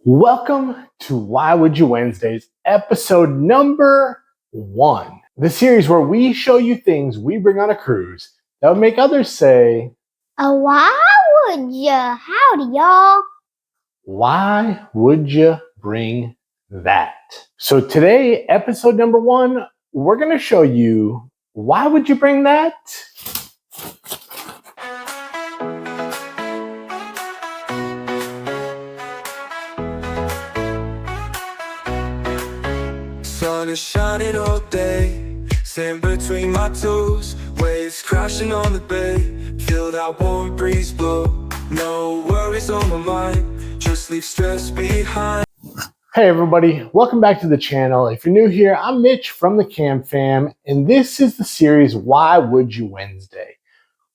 Welcome to Why Would You Wednesdays, episode number 1. The series where we show you things we bring on a cruise that would make others say, Why would ya? Howdy, y'all. why would you bring that? So today, episode number 1, we're going to show you why would you bring that? Sun is shining all day, sand between my toes, waves crashing on the bay, feel that warm breeze blow, no worries on my mind, just leave stress behind. Hey everybody, welcome back to the channel. If you're new here, I'm Mitch from the Cam Fam, and this is the series Why Would You Wednesday,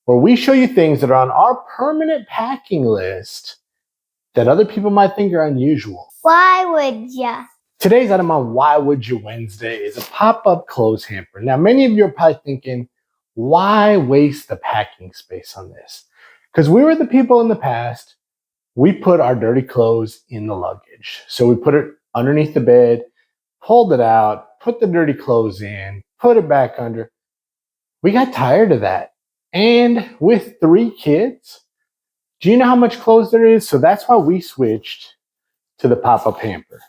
where we show you things that are on our permanent packing list that other people might think are unusual. Why would ya? Today's item on Why Would You Wednesday is a pop-up clothes hamper. Now, many of you are probably thinking, why waste the packing space on this? Because we were the people in the past, we put our dirty clothes in the luggage. So we put it underneath the bed, pulled it out, put the dirty clothes in, put it back under. We got tired of that. And with 3 kids, do you know how much clothes there is? So that's why we switched to the pop-up hamper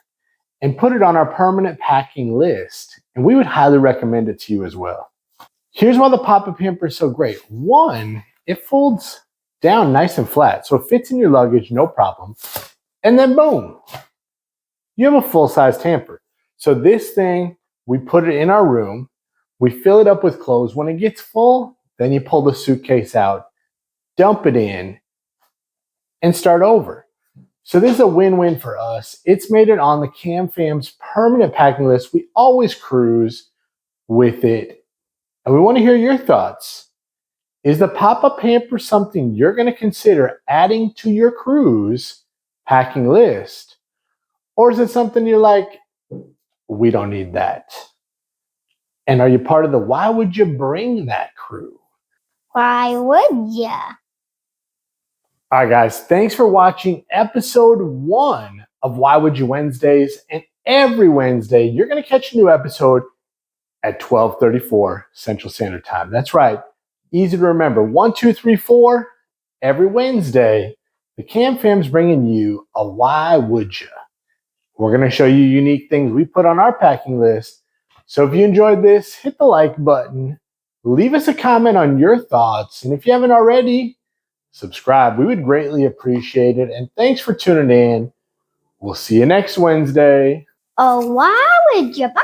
and put it on our permanent packing list. And we would highly recommend it to you as well. Here's why the pop-up hamper is so great. 1, it folds down nice and flat, so it fits in your luggage, no problem. And then boom, you have a full-sized hamper. So this thing, we put it in our room, we fill it up with clothes. When it gets full, then you pull the suitcase out, dump it in, and start over. So this is a win-win for us. It's made it on the Cam Fam's permanent packing list. We always cruise with it. And we want to hear your thoughts. Is the pop-up hamper something you're going to consider adding to your cruise packing list? Or is it something you're like, we don't need that? And are you part of the why would you bring that crew? Why would ya? All right, guys, thanks for watching episode 1 of Why Would You Wednesdays. And every Wednesday, you're going to catch a new episode at 12:34 Central Standard Time. That's right. Easy to remember. 1, 2, 3, 4. Every Wednesday, the Cam Fam's bringing you a Why Would Ya? We're going to show you unique things we put on our packing list. So if you enjoyed this, hit the like button. Leave us a comment on your thoughts. And if you haven't already, subscribe. We would greatly appreciate it. And thanks for tuning in. We'll see you next Wednesday. Why would ya? Bye.